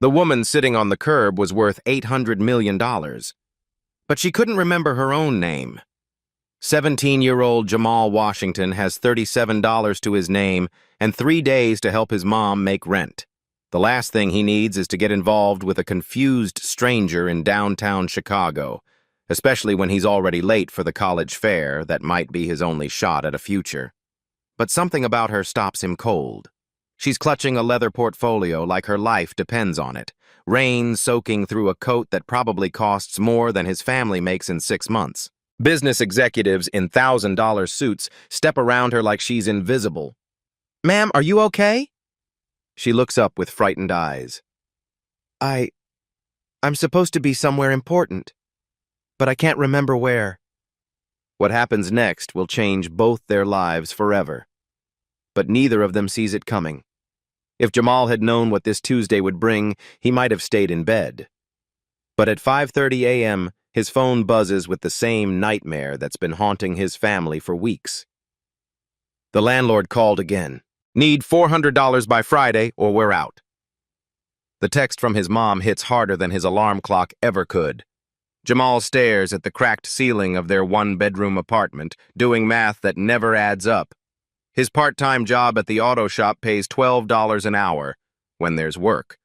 The woman sitting on the curb was worth $800 million. But she couldn't remember her own name. 17-year-old Jamal Washington has $37 to his name and 3 days to help his mom make rent. The last thing he needs is to get involved with a confused stranger in downtown Chicago, especially when he's already late for the college fair that might be his only shot at a future. But something about her stops him cold. She's clutching a leather portfolio like her life depends on it, rain soaking through a coat that probably costs more than his family makes in 6 months. Business executives in $1,000 suits step around her like she's invisible. "Ma'am, are you okay?" She looks up with frightened eyes. I'm supposed to be somewhere important, but I can't remember where." What happens next will change both their lives forever. But neither of them sees it coming. If Jamal had known what this Tuesday would bring, he might have stayed in bed. But at 5:30 a.m., his phone buzzes with the same nightmare that's been haunting his family for weeks. The landlord called again. "Need $400 by Friday or we're out." The text from his mom hits harder than his alarm clock ever could. Jamal stares at the cracked ceiling of their one-bedroom apartment, doing math that never adds up. His part-time job at the auto shop pays $12 an hour when there's work.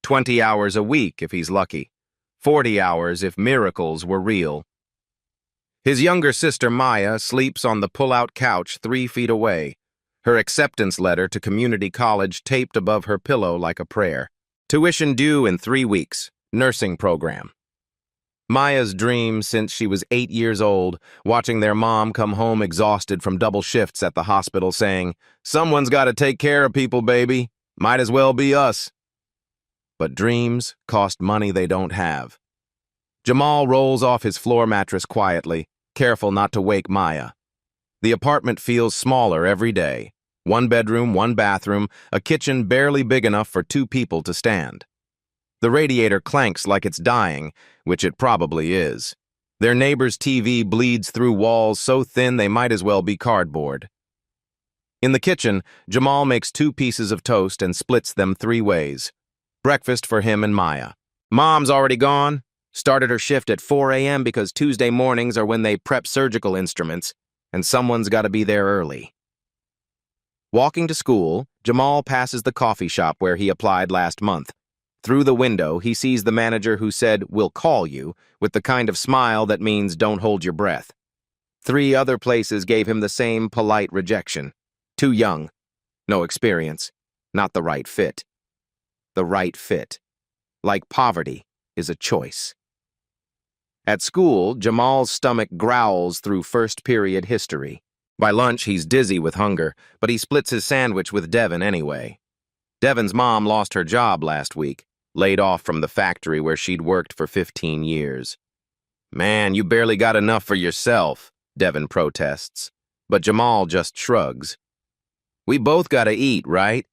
20 hours a week if he's lucky. 40 hours if miracles were real. His younger sister Maya sleeps on the pull-out couch 3 feet away, her acceptance letter to community college taped above her pillow like a prayer. Tuition due in 3 weeks. Nursing program. Maya's dream since she was 8 years old, watching their mom come home exhausted from double shifts at the hospital saying, "Someone's got to take care of people, baby. Might as well be us." But dreams cost money they don't have. Jamal rolls off his floor mattress quietly, careful not to wake Maya. The apartment feels smaller every day. 1 bedroom, 1 bathroom, a kitchen barely big enough for 2 people to stand. The radiator clanks like it's dying, which it probably is. Their neighbor's TV bleeds through walls so thin they might as well be cardboard. In the kitchen, Jamal makes 2 pieces of toast and splits them 3 ways. Breakfast for him and Maya. Mom's already gone. Started her shift at 4 a.m. because Tuesday mornings are when they prep surgical instruments, and someone's got to be there early. Walking to school, Jamal passes the coffee shop where he applied last month. Through the window, he sees the manager who said, "We'll call you," with the kind of smile that means don't hold your breath. 3 other places gave him the same polite rejection. Too young. No experience. Not the right fit. The right fit. Like poverty is a choice. At school, Jamal's stomach growls through first period history. By lunch, he's dizzy with hunger, but he splits his sandwich with Devin anyway. Devin's mom lost her job last week, laid off from the factory where she'd worked for 15 years. "Man, you barely got enough for yourself," Devin protests, but Jamal just shrugs. "We both gotta eat, right?"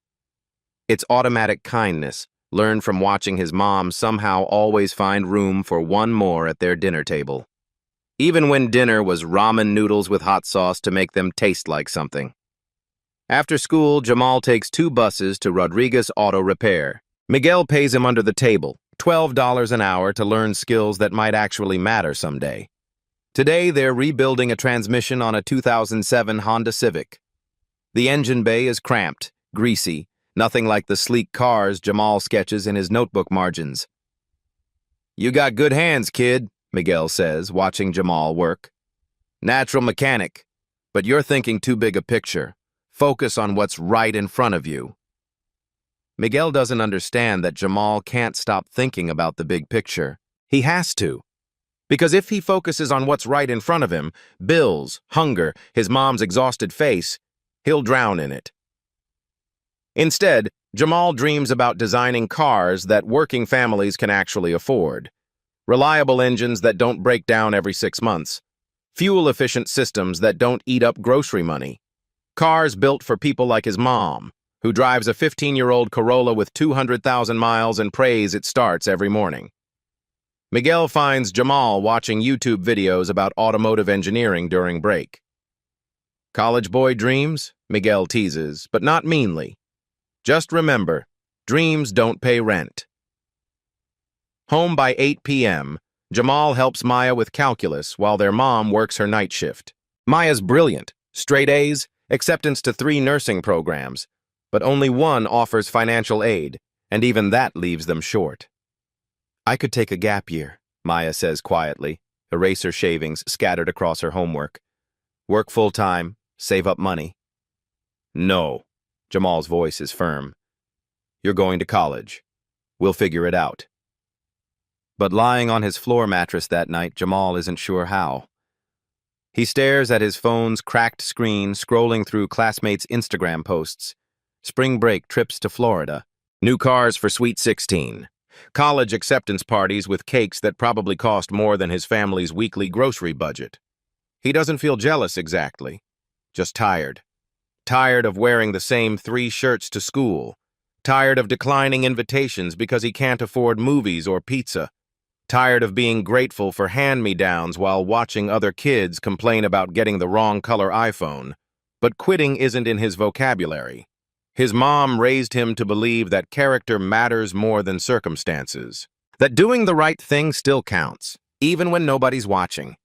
It's automatic kindness, learned from watching his mom somehow always find room for one more at their dinner table. Even when dinner was ramen noodles with hot sauce to make them taste like something. After school, Jamal takes 2 buses to Rodriguez Auto Repair. Miguel pays him under the table, $12 an hour to learn skills that might actually matter someday. Today, they're rebuilding a transmission on a 2007 Honda Civic. The engine bay is cramped, greasy, nothing like the sleek cars Jamal sketches in his notebook margins. "You got good hands, kid," Miguel says, watching Jamal work. "Natural mechanic, but you're thinking too big a picture. Focus on what's right in front of you." Miguel doesn't understand that Jamal can't stop thinking about the big picture. He has to. Because if he focuses on what's right in front of him, bills, hunger, his mom's exhausted face, he'll drown in it. Instead, Jamal dreams about designing cars that working families can actually afford. Reliable engines that don't break down every 6 months. Fuel-efficient systems that don't eat up grocery money. Cars built for people like his mom, who drives a 15-year-old Corolla with 200,000 miles and prays it starts every morning. Miguel finds Jamal watching YouTube videos about automotive engineering during break. "College boy dreams?" Miguel teases, but not meanly. "Just remember, dreams don't pay rent." Home by 8 p.m., Jamal helps Maya with calculus while their mom works her night shift. Maya's brilliant, straight A's, acceptance to 3 nursing programs, but only one offers financial aid, and even that leaves them short. I could take a gap year, Maya says quietly, eraser shavings scattered across her homework. Work full-time, save up money. No, Jamal's voice is firm. You're going to college. We'll figure it out. But lying on his floor mattress that night, Jamal isn't sure how. He stares at his phone's cracked screen, scrolling through classmates' Instagram posts. Spring break trips to Florida. New cars for Sweet 16. College acceptance parties with cakes that probably cost more than his family's weekly grocery budget. He doesn't feel jealous exactly, just tired. Tired of wearing the same 3 shirts to school. Tired of declining invitations because he can't afford movies or pizza. Tired of being grateful for hand-me-downs while watching other kids complain about getting the wrong color iPhone. But quitting isn't in his vocabulary. His mom raised him to believe that character matters more than circumstances. That doing the right thing still counts, even when nobody's watching.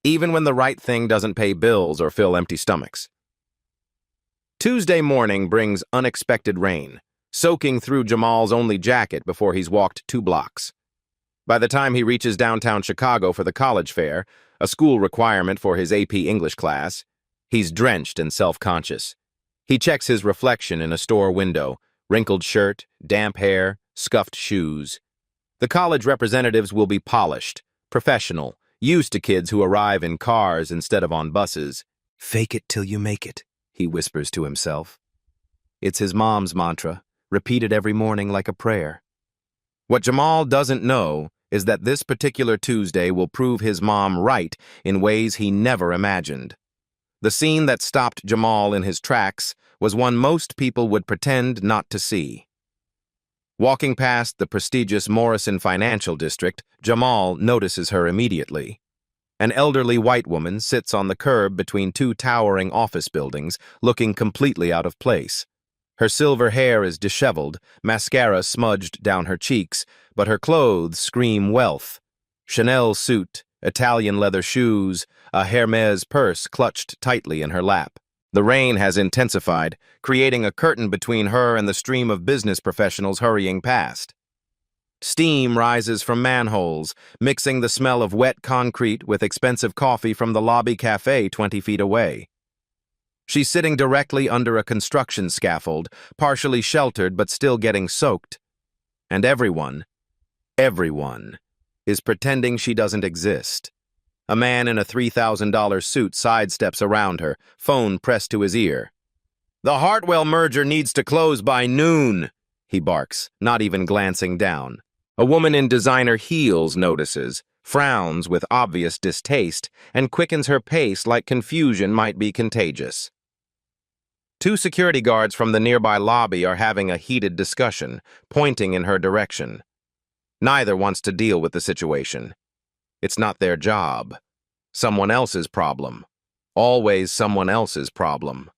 Even when the right thing doesn't pay bills or fill empty stomachs. Tuesday morning brings unexpected rain, soaking through Jamal's only jacket before he's walked 2 blocks. By the time he reaches downtown Chicago for the college fair, a school requirement for his AP English class, he's drenched and self-conscious. He checks his reflection in a store window, wrinkled shirt, damp hair, scuffed shoes. The college representatives will be polished, professional, used to kids who arrive in cars instead of on buses. Fake it till you make it, he whispers to himself. It's his mom's mantra, repeated every morning like a prayer. What Jamal doesn't know is that this particular Tuesday will prove his mom right in ways he never imagined. The scene that stopped Jamal in his tracks was one most people would pretend not to see. Walking past the prestigious Morrison Financial District, Jamal notices her immediately. An elderly white woman sits on the curb between 2 towering office buildings, looking completely out of place. Her silver hair is disheveled, mascara smudged down her cheeks, but her clothes scream wealth. Chanel suit, Italian leather shoes, a Hermes purse clutched tightly in her lap. The rain has intensified, creating a curtain between her and the stream of business professionals hurrying past. Steam rises from manholes, mixing the smell of wet concrete with expensive coffee from the lobby cafe 20 feet away. She's sitting directly under a construction scaffold, partially sheltered but still getting soaked. And everyone is pretending she doesn't exist. A man in a $3,000 suit sidesteps around her, phone pressed to his ear. "The Hartwell merger needs to close by noon," he barks, not even glancing down. A woman in designer heels notices, frowns with obvious distaste, and quickens her pace like confusion might be contagious. 2 security guards from the nearby lobby are having a heated discussion, pointing in her direction. Neither wants to deal with the situation. It's not their job. Someone else's problem. Always someone else's problem.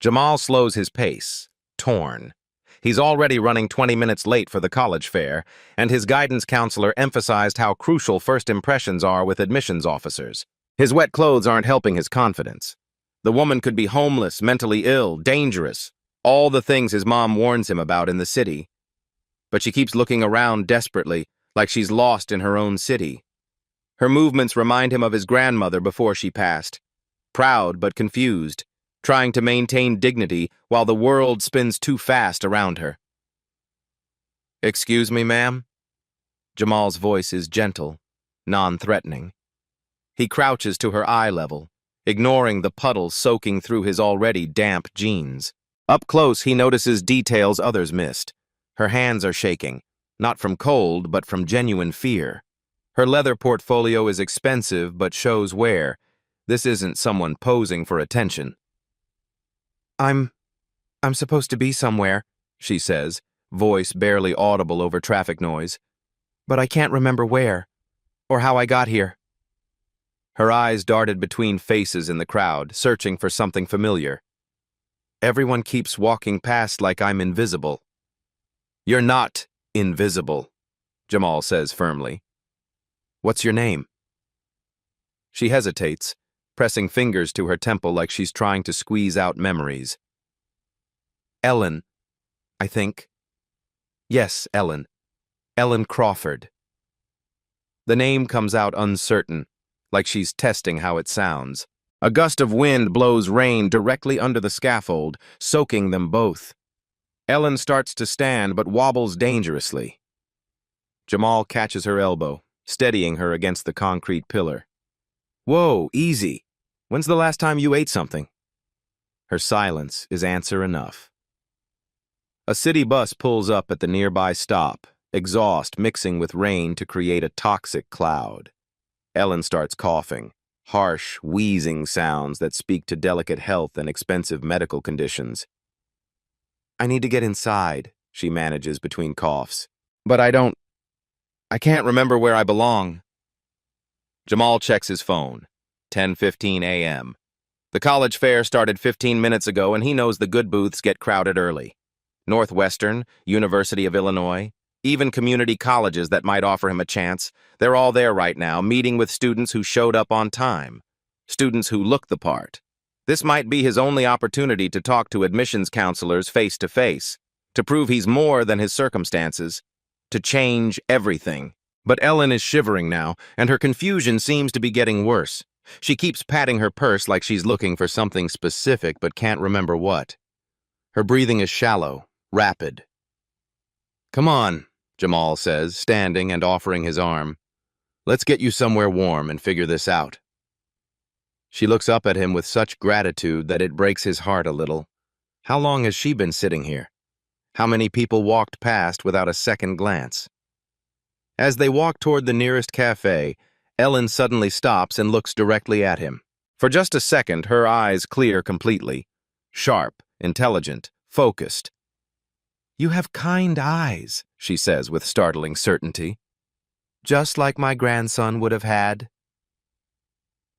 Jamal slows his pace, torn. He's already running 20 minutes late for the college fair, and his guidance counselor emphasized how crucial first impressions are with admissions officers. His wet clothes aren't helping his confidence. The woman could be homeless, mentally ill, dangerous, all the things his mom warns him about in the city. But she keeps looking around desperately, like she's lost in her own city. Her movements remind him of his grandmother before she passed, proud but confused, trying to maintain dignity while the world spins too fast around her. "Excuse me, ma'am?" Jamal's voice is gentle, non-threatening. He crouches to her eye level, ignoring the puddles soaking through his already damp jeans. Up close, he notices details others missed. Her hands are shaking, not from cold, but from genuine fear. Her leather portfolio is expensive, but shows wear. This isn't someone posing for attention. I'm supposed to be somewhere," she says, voice barely audible over traffic noise. "But I can't remember where, or how I got here." Her eyes darted between faces in the crowd, searching for something familiar. "Everyone keeps walking past like I'm invisible." "You're not invisible," Jamal says firmly. What's your name? She hesitates, pressing fingers to her temple like she's trying to squeeze out memories. Ellen, I think. Yes, Ellen. Ellen Crawford. The name comes out uncertain, like she's testing how it sounds. A gust of wind blows rain directly under the scaffold, soaking them both. Ellen starts to stand but wobbles dangerously. Jamal catches her elbow, steadying her against the concrete pillar. Whoa, easy. When's the last time you ate something? Her silence is answer enough. A city bus pulls up at the nearby stop, exhaust mixing with rain to create a toxic cloud. Ellen starts coughing, harsh, wheezing sounds that speak to delicate health and expensive medical conditions. I need to get inside, she manages between coughs. But I can't remember where I belong. Jamal checks his phone. 10:15 a.m. The college fair started 15 minutes ago and he knows the good booths get crowded early. Northwestern, University of Illinois, even community colleges that might offer him a chance, they're all there right now, meeting with students who showed up on time. Students who look the part. This might be his only opportunity to talk to admissions counselors face to face, to prove he's more than his circumstances, to change everything. But Ellen is shivering now, and her confusion seems to be getting worse. She keeps patting her purse like she's looking for something specific but can't remember what. Her breathing is shallow, rapid. Come on, Jamal says, standing and offering his arm. Let's get you somewhere warm and figure this out. She looks up at him with such gratitude that it breaks his heart a little. How long has she been sitting here? How many people walked past without a second glance? As they walk toward the nearest cafe, Ellen suddenly stops and looks directly at him. For just a second, her eyes clear completely. Sharp, intelligent, focused. You have kind eyes, she says with startling certainty. Just like my grandson would have had.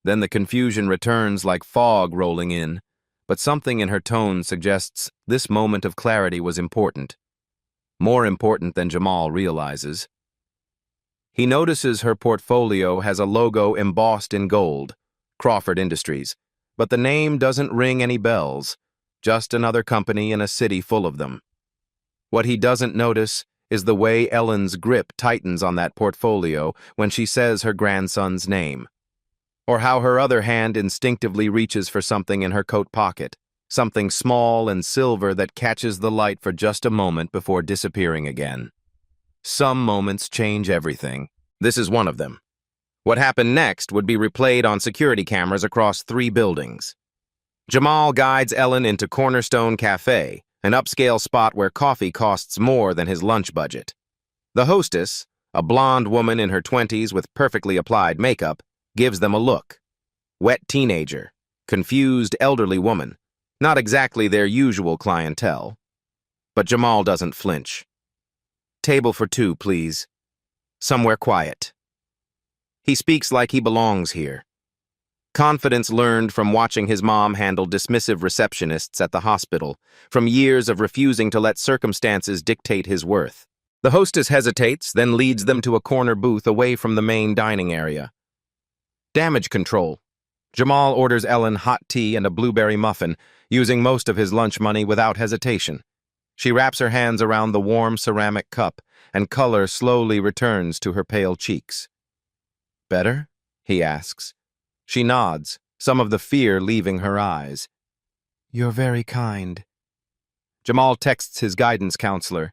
Then the confusion returns like fog rolling in, but something in her tone suggests this moment of clarity was important. More important than Jamal realizes. He notices her portfolio has a logo embossed in gold, Crawford Industries, but the name doesn't ring any bells, just another company in a city full of them. What he doesn't notice is the way Ellen's grip tightens on that portfolio when she says her grandson's name, or how her other hand instinctively reaches for something in her coat pocket, something small and silver that catches the light for just a moment before disappearing again. Some moments change everything. This is one of them. What happened next would be replayed on security cameras across 3 buildings. Jamal guides Ellen into Cornerstone Cafe, an upscale spot where coffee costs more than his lunch budget. The hostess, a blonde woman in her 20s with perfectly applied makeup, gives them a look. Wet teenager, confused elderly woman, not exactly their usual clientele. But Jamal doesn't flinch. Table for 2, please. Somewhere quiet. He speaks like he belongs here. Confidence learned from watching his mom handle dismissive receptionists at the hospital, from years of refusing to let circumstances dictate his worth. The hostess hesitates, then leads them to a corner booth away from the main dining area. Damage control. Jamal orders Ellen hot tea and a blueberry muffin, using most of his lunch money without hesitation. She wraps her hands around the warm ceramic cup, and color slowly returns to her pale cheeks. Better? He asks. She nods, some of the fear leaving her eyes. You're very kind. Jamal texts his guidance counselor.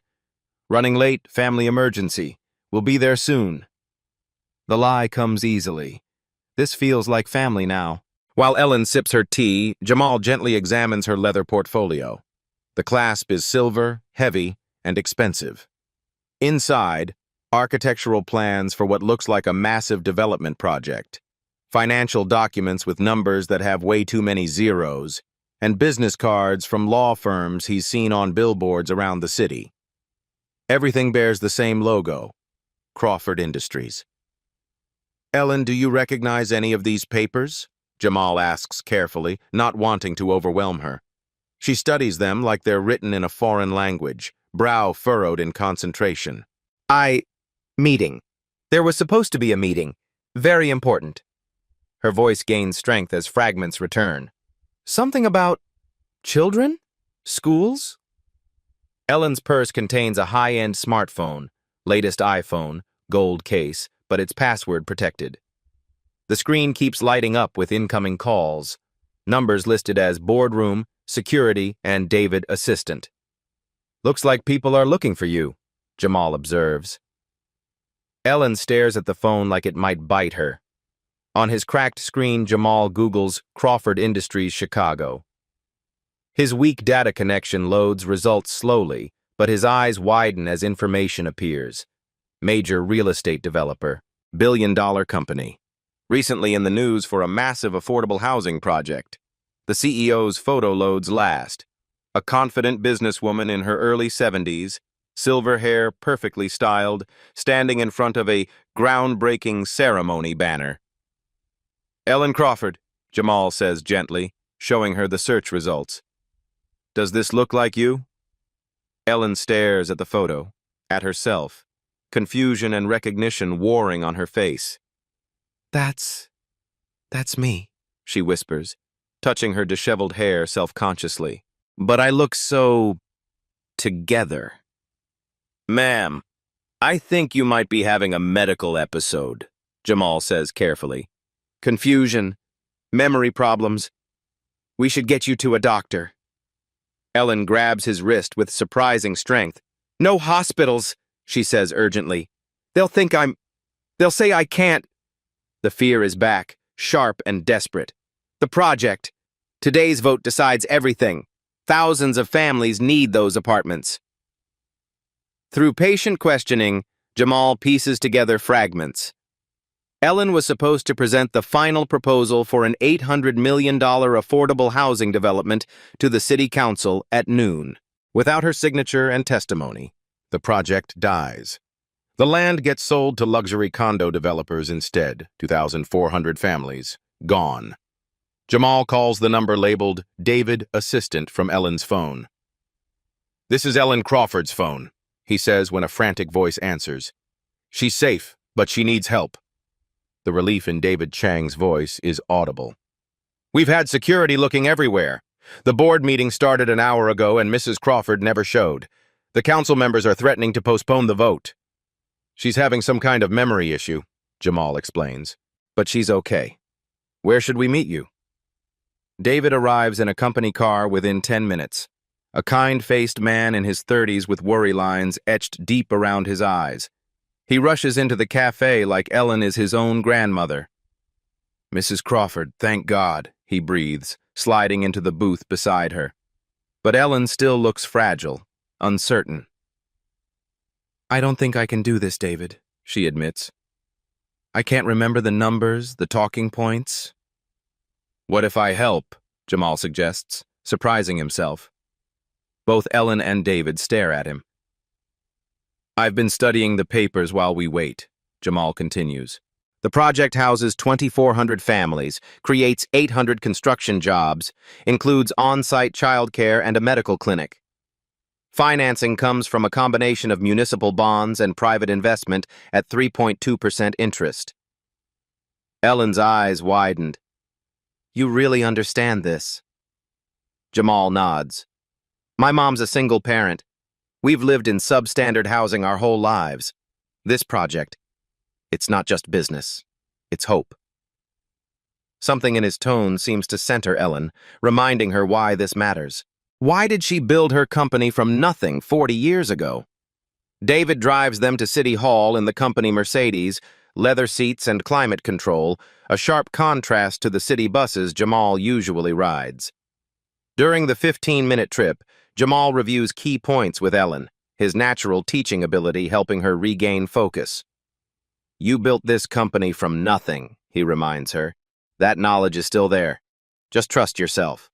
Running late, family emergency. We'll be there soon. The lie comes easily. This feels like family now. While Ellen sips her tea, Jamal gently examines her leather portfolio. The clasp is silver, heavy, and expensive. Inside, architectural plans for what looks like a massive development project, financial documents with numbers that have way too many zeros, and business cards from law firms he's seen on billboards around the city. Everything bears the same logo, Crawford Industries. Ellen, do you recognize any of these papers? Jamal asks carefully, not wanting to overwhelm her. She studies them like they're written in a foreign language, brow furrowed in concentration. Meeting. There was supposed to be a meeting. Very important. Her voice gains strength as fragments return. Something about children? Schools? Ellen's purse contains a high-end smartphone, latest iPhone, gold case, but it's password protected. The screen keeps lighting up with incoming calls, numbers listed as boardroom, security, and David assistant. Looks like people are looking for you, Jamal observes. Ellen stares at the phone like it might bite her. On his cracked screen, Jamal Googles Crawford Industries Chicago. His weak data connection loads results slowly, but his eyes widen as information appears. Major real estate developer, billion-dollar company. Recently in the news for a massive affordable housing project. The CEO's photo loads last. A confident businesswoman in her early 70s, silver hair perfectly styled, standing in front of a groundbreaking ceremony banner. Ellen Crawford, Jamal says gently, showing her the search results. Does this look like you? Ellen stares at the photo, at herself, confusion and recognition warring on her face. That's me, she whispers, touching her disheveled hair self-consciously. But I look so together. Ma'am, I think you might be having a medical episode, Jamal says carefully. Confusion, memory problems. We should get you to a doctor. Ellen grabs his wrist with surprising strength. No hospitals, she says urgently. They'll say I can't. The fear is back, sharp and desperate. The project. Today's vote decides everything. Thousands of families need those apartments. Through patient questioning, Jamal pieces together fragments. Ellen was supposed to present the final proposal for an $800 million affordable housing development to the city council at noon. Without her signature and testimony, the project dies. The land gets sold to luxury condo developers instead, 2,400 families, gone. Jamal calls the number labeled David Assistant from Ellen's phone. This is Ellen Crawford's phone, he says when a frantic voice answers. She's safe, but she needs help. The relief in David Chang's voice is audible. We've had security looking everywhere. The board meeting started an hour ago and Mrs. Crawford never showed. The council members are threatening to postpone the vote. She's having some kind of memory issue, Jamal explains. But she's okay. Where should we meet you? David arrives in a company car within 10 minutes. A kind-faced man in his 30s with worry lines etched deep around his eyes. He rushes into the cafe like Ellen is his own grandmother. Mrs. Crawford, thank God, he breathes, sliding into the booth beside her. But Ellen still looks fragile, uncertain. I don't think I can do this, David, she admits. I can't remember the numbers, the talking points. What if I help? Jamal suggests, surprising himself. Both Ellen and David stare at him. I've been studying the papers while we wait, Jamal continues. The project houses 2,400 families, creates 800 construction jobs, includes on-site childcare and a medical clinic. Financing comes from a combination of municipal bonds and private investment at 3.2% interest. Ellen's eyes widened. You really understand this? Jamal nods. My mom's a single parent. We've lived in substandard housing our whole lives. This project, it's not just business. It's hope. Something in his tone seems to center Ellen, reminding her why this matters. Why did she build her company from nothing 40 years ago? David drives them to City Hall in the company Mercedes, leather seats and climate control, a sharp contrast to the city buses Jamal usually rides. During the 15-minute trip, Jamal reviews key points with Ellen, his natural teaching ability helping her regain focus. You built this company from nothing, he reminds her. That knowledge is still there. Just trust yourself.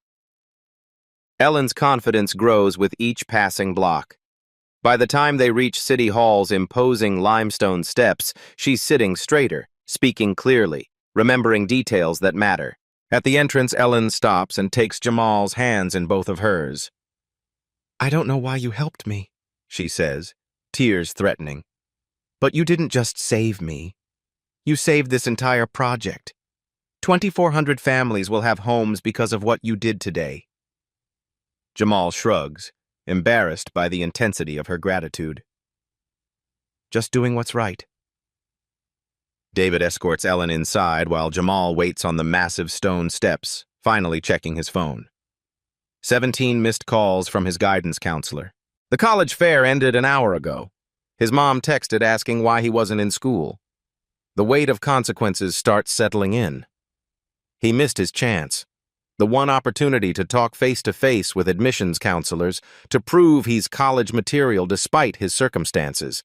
Ellen's confidence grows with each passing block. By the time they reach City Hall's imposing limestone steps, she's sitting straighter, speaking clearly, remembering details that matter. At the entrance, Ellen stops and takes Jamal's hands in both of hers. I don't know why you helped me, she says, tears threatening. But you didn't just save me. You saved this entire project. 2,400 families will have homes because of what you did today. Jamal shrugs, embarrassed by the intensity of her gratitude. Just doing what's right. David escorts Ellen inside while Jamal waits on the massive stone steps, finally checking his phone. 17 missed calls from his guidance counselor. The college fair ended an hour ago. His mom texted asking why he wasn't in school. The weight of consequences starts settling in. He missed his chance. The one opportunity to talk face-to-face with admissions counselors to prove he's college material despite his circumstances.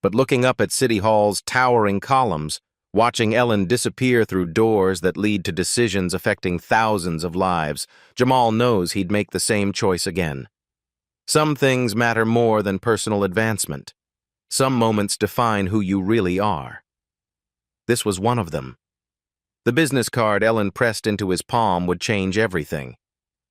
But looking up at City Hall's towering columns, watching Ellen disappear through doors that lead to decisions affecting thousands of lives, Jamal knows he'd make the same choice again. Some things matter more than personal advancement. Some moments define who you really are. This was one of them. The business card Ellen pressed into his palm would change everything.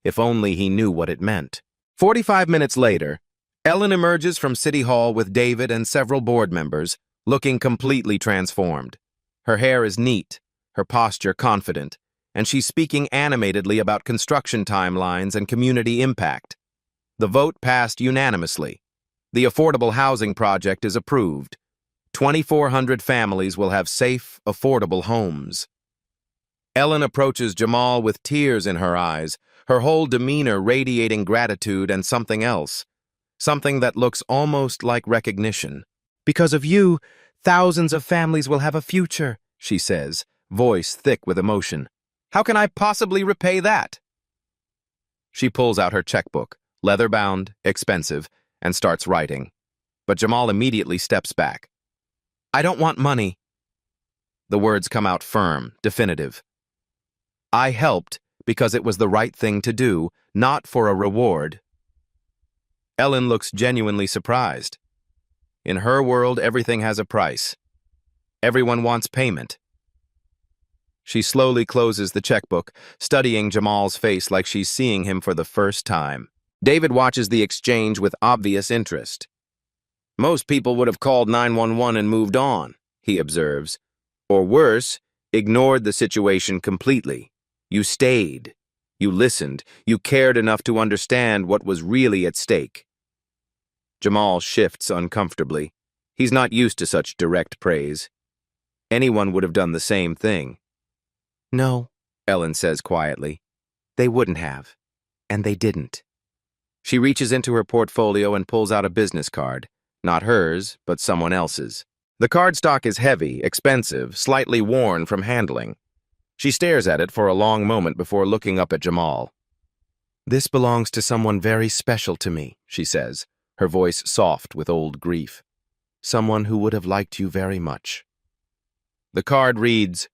If only he knew what it meant. 45 minutes later, Ellen emerges from City Hall with David and several board members, looking completely transformed. Her hair is neat, her posture confident, and she's speaking animatedly about construction timelines and community impact. The vote passed unanimously. The affordable housing project is approved. 2,400 families will have safe, affordable homes. Ellen approaches Jamal with tears in her eyes, her whole demeanor radiating gratitude and something else. Something that looks almost like recognition. Because of you, thousands of families will have a future, she says, voice thick with emotion. How can I possibly repay that? She pulls out her checkbook, leather-bound, expensive, and starts writing. But Jamal immediately steps back. I don't want money. The words come out firm, definitive. I helped because it was the right thing to do, not for a reward. Ellen looks genuinely surprised. In her world, everything has a price. Everyone wants payment. She slowly closes the checkbook, studying Jamal's face like she's seeing him for the first time. David watches the exchange with obvious interest. Most people would have called 911 and moved on, he observes. Or worse, ignored the situation completely. You stayed. You listened. You cared enough to understand what was really at stake. Jamal shifts uncomfortably. He's not used to such direct praise. Anyone would have done the same thing. No, Ellen says quietly. They wouldn't have. And they didn't. She reaches into her portfolio and pulls out a business card. Not hers, but someone else's. The cardstock is heavy, expensive, slightly worn from handling. She stares at it for a long moment before looking up at Jamal. This belongs to someone very special to me, she says, her voice soft with old grief. Someone who would have liked you very much. The card reads,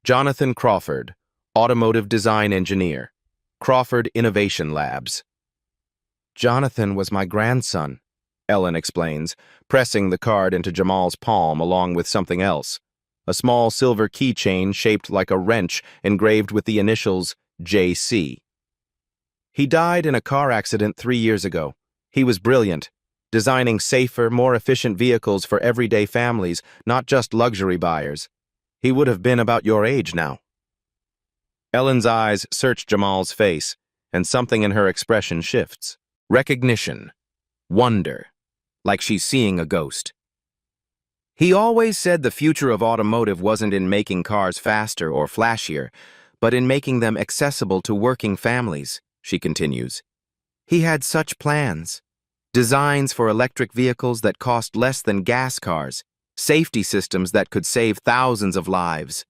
Jonathan Crawford, Automotive Design Engineer, Crawford Innovation Labs. Jonathan was my grandson, Ellen explains, pressing the card into Jamal's palm along with something else. A small silver keychain shaped like a wrench engraved with the initials JC. He died in a car accident 3 years ago. He was brilliant, designing safer, more efficient vehicles for everyday families, not just luxury buyers. He would have been about your age now. Ellen's eyes search Jamal's face, and something in her expression shifts. Recognition. Wonder. Like she's seeing a ghost. He always said the future of automotive wasn't in making cars faster or flashier, but in making them accessible to working families, she continues. He had such plans. Designs for electric vehicles that cost less than gas cars, safety systems that could save thousands of lives.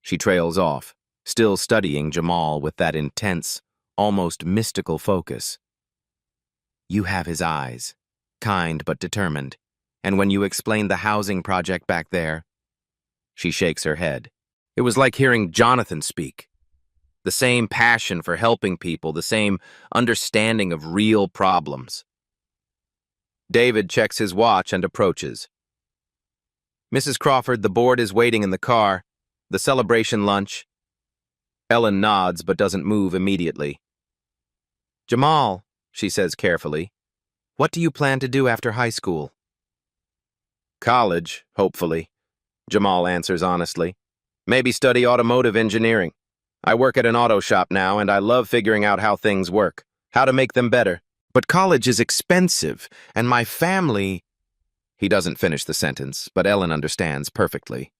She trails off, still studying Jamal with that intense, almost mystical focus. You have his eyes, kind but determined. And when you explained the housing project back there, she shakes her head. It was like hearing Jonathan speak. The same passion for helping people, the same understanding of real problems. David checks his watch and approaches. Mrs. Crawford, the board is waiting in the car. The celebration lunch. Ellen nods but doesn't move immediately. Jamal, she says carefully, what do you plan to do after high school? College, hopefully, Jamal answers honestly. Maybe study automotive engineering. I work at an auto shop now, and I love figuring out how things work, how to make them better. But college is expensive, and my family... He doesn't finish the sentence, but Ellen understands perfectly.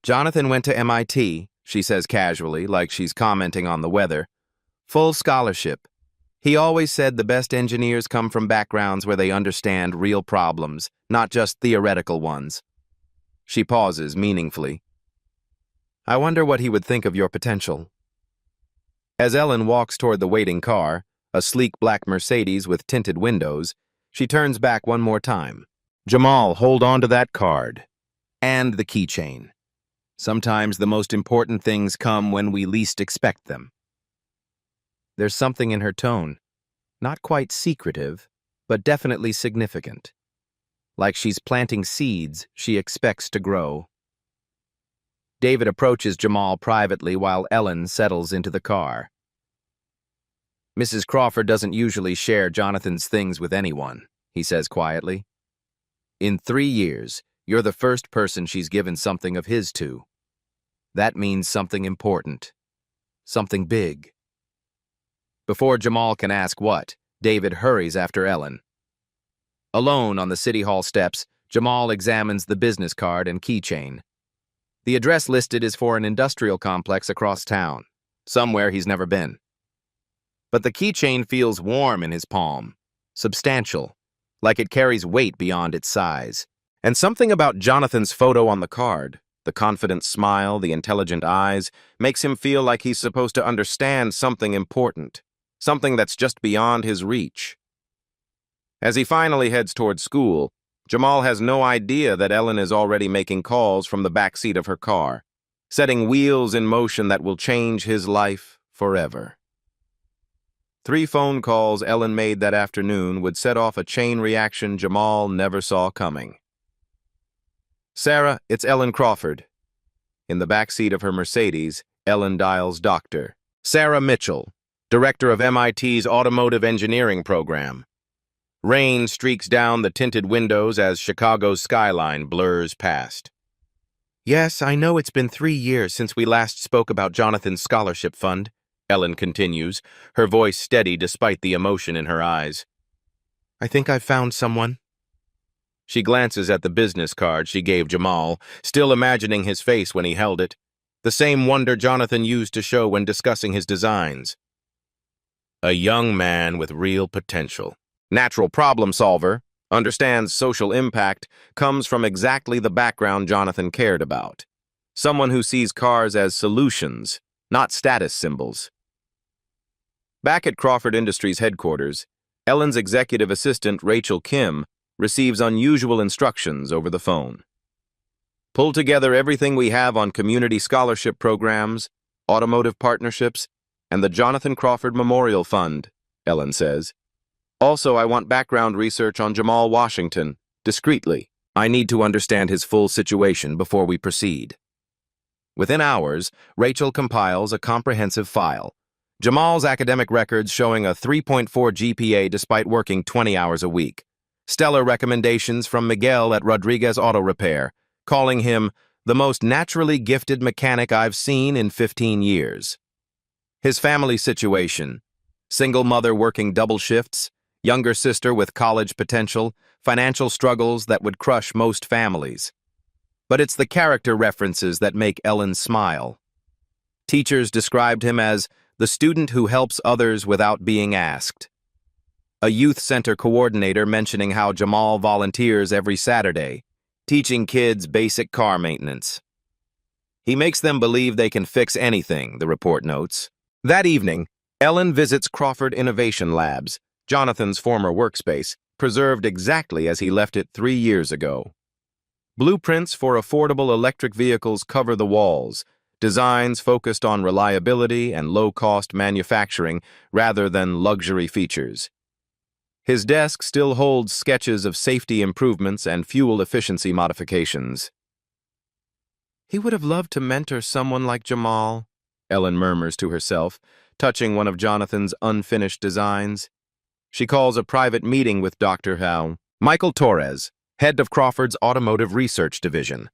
Jonathan went to MIT, she says casually, like she's commenting on the weather. Full scholarship. He always said the best engineers come from backgrounds where they understand real problems, not just theoretical ones. She pauses meaningfully. I wonder what he would think of your potential. As Ellen walks toward the waiting car, a sleek black Mercedes with tinted windows, she turns back one more time. Jamal, hold on to that card. And the keychain. Sometimes the most important things come when we least expect them. There's something in her tone, not quite secretive, but definitely significant. Like she's planting seeds she expects to grow. David approaches Jamal privately while Ellen settles into the car. Mrs. Crawford doesn't usually share Jonathan's things with anyone, he says quietly. In 3 years, you're the first person she's given something of his to. That means something important. Something big. Before Jamal can ask what, David hurries after Ellen. Alone on the City Hall steps, Jamal examines the business card and keychain. The address listed is for an industrial complex across town, somewhere he's never been. But the keychain feels warm in his palm, substantial, like it carries weight beyond its size. And something about Jonathan's photo on the card, the confident smile, the intelligent eyes, makes him feel like he's supposed to understand something important, something that's just beyond his reach. As he finally heads toward school, Jamal has no idea that Ellen is already making calls from the back seat of her car, setting wheels in motion that will change his life forever. 3 phone calls Ellen made that afternoon would set off a chain reaction Jamal never saw coming. Sarah, it's Ellen Crawford. In the back seat of her Mercedes, Ellen dials Dr. Sarah Mitchell, director of MIT's automotive engineering program. Rain streaks down the tinted windows as Chicago's skyline blurs past. Yes, I know it's been 3 years since we last spoke about Jonathan's scholarship fund, Ellen continues, her voice steady despite the emotion in her eyes. I think I've found someone. She glances at the business card she gave Jamal, still imagining his face when he held it, the same wonder Jonathan used to show when discussing his designs. A young man with real potential. Natural problem solver, understands social impact, comes from exactly the background Jonathan cared about. Someone who sees cars as solutions, not status symbols. Back at Crawford Industries headquarters, Ellen's executive assistant, Rachel Kim, receives unusual instructions over the phone. Pull together everything we have on community scholarship programs, automotive partnerships, and the Jonathan Crawford Memorial Fund, Ellen says. Also, I want background research on Jamal Washington, discreetly. I need to understand his full situation before we proceed. Within hours, Rachel compiles a comprehensive file. Jamal's academic records showing a 3.4 GPA despite working 20 hours a week. Stellar recommendations from Miguel at Rodriguez Auto Repair, calling him the most naturally gifted mechanic I've seen in 15 years. His family situation: single mother working double shifts, younger sister with college potential, financial struggles that would crush most families. But it's the character references that make Ellen smile. Teachers described him as the student who helps others without being asked. A youth center coordinator mentioning how Jamal volunteers every Saturday, teaching kids basic car maintenance. He makes them believe they can fix anything, the report notes. That evening, Ellen visits Crawford Innovation Labs, Jonathan's former workspace, preserved exactly as he left it 3 years ago. Blueprints for affordable electric vehicles cover the walls, designs focused on reliability and low-cost manufacturing rather than luxury features. His desk still holds sketches of safety improvements and fuel efficiency modifications. He would have loved to mentor someone like Jamal, Ellen murmurs to herself, touching one of Jonathan's unfinished designs. She calls a private meeting with Dr. Michael Torres, head of Crawford's Automotive Research Division.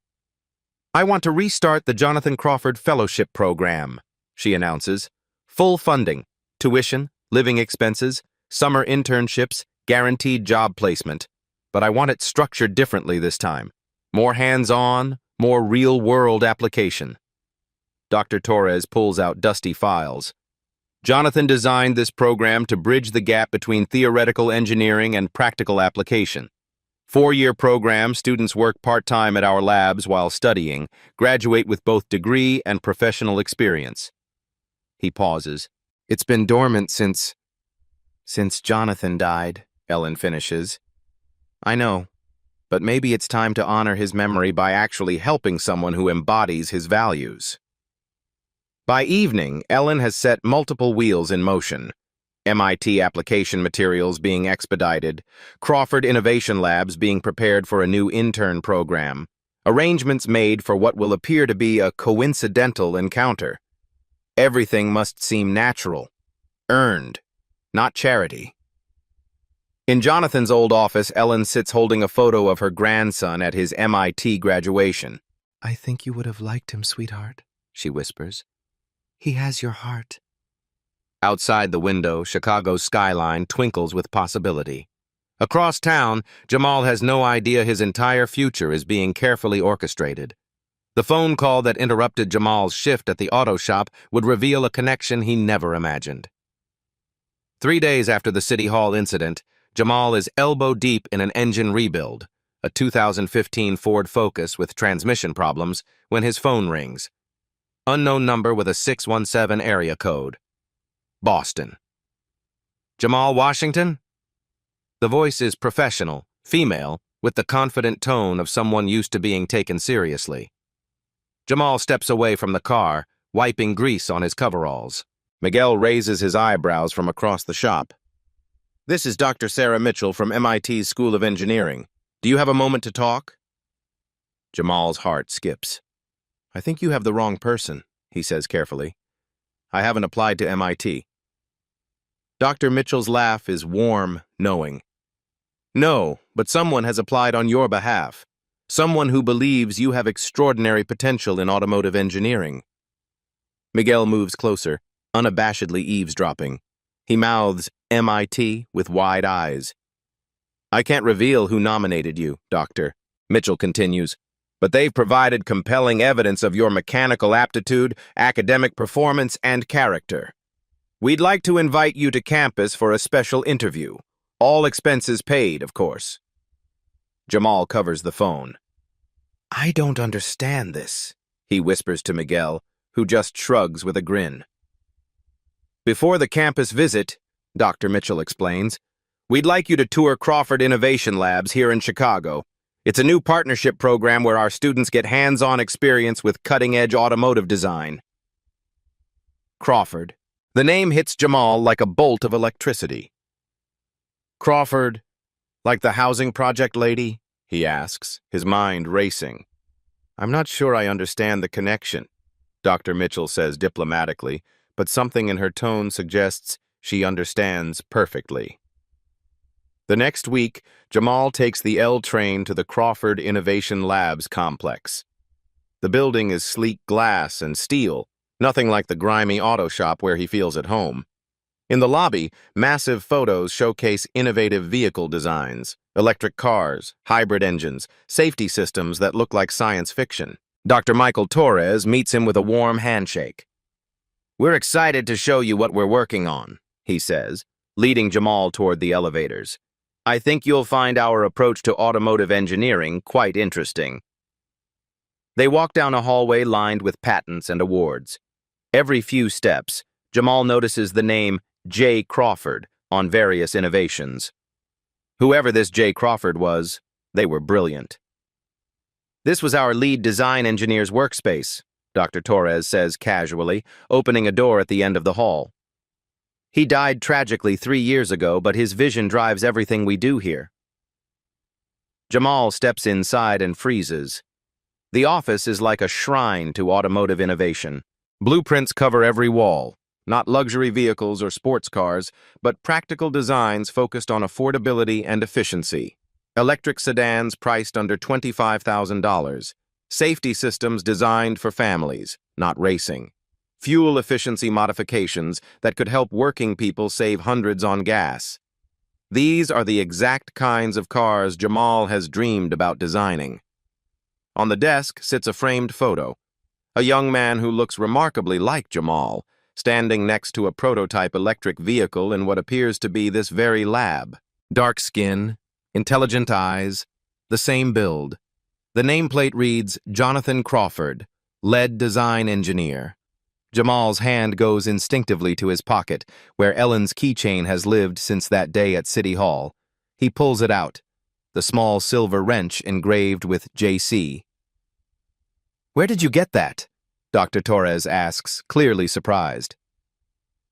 "I want to restart the Jonathan Crawford Fellowship Program," she announces. "Full funding, tuition, living expenses, summer internships, guaranteed job placement. But I want it structured differently this time. More hands-on, more real-world application." Dr. Torres pulls out dusty files. "Jonathan designed this program to bridge the gap between theoretical engineering and practical application. 4-year program, students work part-time at our labs while studying, graduate with both degree and professional experience." He pauses. "It's been dormant since Jonathan died," Ellen finishes. "I know, but maybe it's time to honor his memory by actually helping someone who embodies his values." By evening, Ellen has set multiple wheels in motion. MIT application materials being expedited, Crawford Innovation Labs being prepared for a new intern program, arrangements made for what will appear to be a coincidental encounter. Everything must seem natural, earned, not charity. In Jonathan's old office, Ellen sits holding a photo of her grandson at his MIT graduation. "I think you would have liked him, sweetheart," she whispers. "He has your heart." Outside the window, Chicago's skyline twinkles with possibility. Across town, Jamal has no idea his entire future is being carefully orchestrated. The phone call that interrupted Jamal's shift at the auto shop would reveal a connection he never imagined. 3 days after the City Hall incident, Jamal is elbow-deep in an engine rebuild, a 2015 Ford Focus with transmission problems, when his phone rings. Unknown number with a 617 area code. Boston. "Jamal Washington?" The voice is professional, female, with the confident tone of someone used to being taken seriously. Jamal steps away from the car, wiping grease on his coveralls. Miguel raises his eyebrows from across the shop. "This is Dr. Sarah Mitchell from MIT's School of Engineering. Do you have a moment to talk?" Jamal's heart skips. "I think you have the wrong person," he says carefully. "I haven't applied to MIT." Dr. Mitchell's laugh is warm, knowing. "No, but someone has applied on your behalf. Someone who believes you have extraordinary potential in automotive engineering." Miguel moves closer, unabashedly eavesdropping. He mouths MIT with wide eyes. "I can't reveal who nominated you, Doctor," Mitchell continues, "but they've provided compelling evidence of your mechanical aptitude, academic performance, and character. We'd like to invite you to campus for a special interview. All expenses paid, of course." Jamal covers the phone. "I don't understand this," he whispers to Miguel, who just shrugs with a grin. "Before the campus visit," Dr. Mitchell explains, "we'd like you to tour Crawford Innovation Labs here in Chicago. It's a new partnership program where our students get hands-on experience with cutting-edge automotive design." Crawford. The name hits Jamal like a bolt of electricity. "Crawford, like the housing project lady?" he asks, his mind racing. "I'm not sure I understand the connection," Dr. Mitchell says diplomatically, but something in her tone suggests she understands perfectly. The next week, Jamal takes the L train to the Crawford Innovation Labs complex. The building is sleek glass and steel, nothing like the grimy auto shop where he feels at home. In the lobby, massive photos showcase innovative vehicle designs, electric cars, hybrid engines, safety systems that look like science fiction. Dr. Michael Torres meets him with a warm handshake. "We're excited to show you what we're working on," he says, leading Jamal toward the elevators. "I think you'll find our approach to automotive engineering quite interesting." They walk down a hallway lined with patents and awards. Every few steps, Jamal notices the name J. Crawford on various innovations. Whoever this J. Crawford was, they were brilliant. "This was our lead design engineer's workspace," Dr. Torres says casually, opening a door at the end of the hall. "He died tragically 3 years ago, but his vision drives everything we do here." Jamal steps inside and freezes. The office is like a shrine to automotive innovation. Blueprints cover every wall, not luxury vehicles or sports cars, but practical designs focused on affordability and efficiency. Electric sedans priced under $25,000. Safety systems designed for families, not racing. Fuel efficiency modifications that could help working people save hundreds on gas. These are the exact kinds of cars Jamal has dreamed about designing. On the desk sits a framed photo. A young man who looks remarkably like Jamal, standing next to a prototype electric vehicle in what appears to be this very lab. Dark skin, intelligent eyes, the same build. The nameplate reads, Jonathan Crawford, lead design engineer. Jamal's hand goes instinctively to his pocket, where Ellen's keychain has lived since that day at City Hall. He pulls it out, the small silver wrench engraved with JC. Where did you get that? Dr. Torres asks, clearly surprised.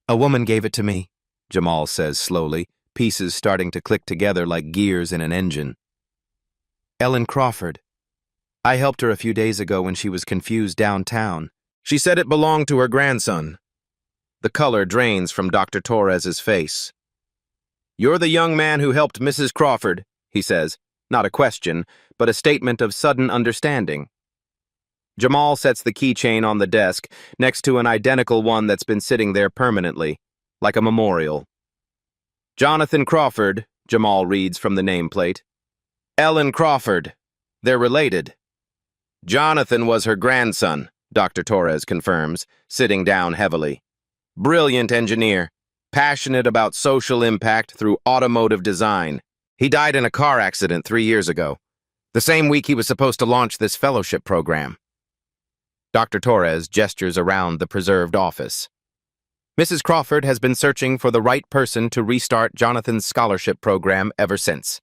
A woman gave it to me, Jamal says slowly, pieces starting to click together like gears in an engine. Ellen Crawford. I helped her a few days ago when she was confused downtown. She said it belonged to her grandson. The color drains from Dr. Torres's face. You're the young man who helped Mrs. Crawford, he says, not a question, but a statement of sudden understanding. Jamal sets the keychain on the desk next to an identical one that's been sitting there permanently, like a memorial. Jonathan Crawford, Jamal reads from the nameplate. Ellen Crawford. They're related. Jonathan was her grandson, Dr. Torres confirms, sitting down heavily. Brilliant engineer, passionate about social impact through automotive design. He died in a car accident 3 years ago, the same week he was supposed to launch this fellowship program. Dr. Torres gestures around the preserved office. Mrs. Crawford has been searching for the right person to restart Jonathan's scholarship program ever since.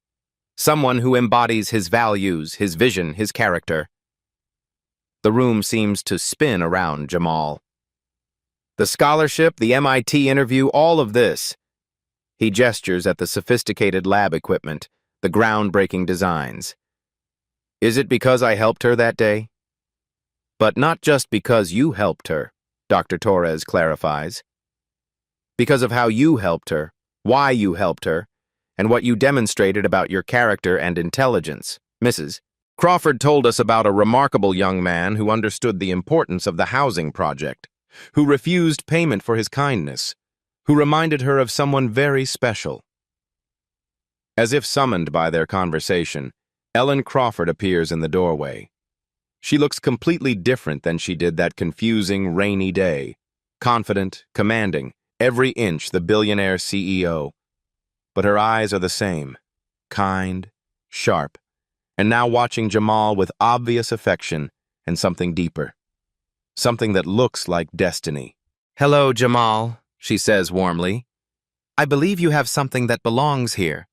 Someone who embodies his values, his vision, his character. The room seems to spin around Jamal. The scholarship, the MIT interview, all of this. He gestures at the sophisticated lab equipment, the groundbreaking designs. Is it because I helped her that day? But not just because you helped her, Dr. Torres clarifies. Because of how you helped her, why you helped her, and what you demonstrated about your character and intelligence. Mrs. Crawford told us about a remarkable young man who understood the importance of the housing project, who refused payment for his kindness, who reminded her of someone very special. As if summoned by their conversation, Ellen Crawford appears in the doorway. She looks completely different than she did that confusing, rainy day. Confident, commanding, every inch the billionaire CEO. But her eyes are the same, kind, sharp, and now watching Jamal with obvious affection and something deeper. Something that looks like destiny. Hello, Jamal, she says warmly. I believe you have something that belongs here.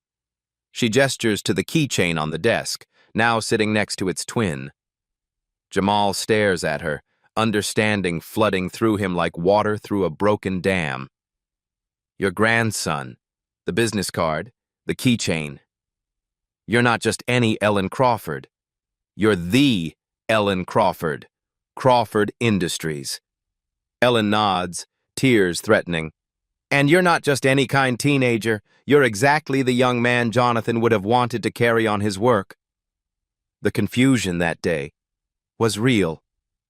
She gestures to the keychain on the desk, now sitting next to its twin. Jamal stares at her, understanding flooding through him like water through a broken dam. Your grandson, the business card, the keychain. You're not just any Ellen Crawford. You're the Ellen Crawford. Crawford Industries. Ellen nods, tears threatening. And you're not just any kind teenager. You're exactly the young man Jonathan would have wanted to carry on his work. The confusion that day was real,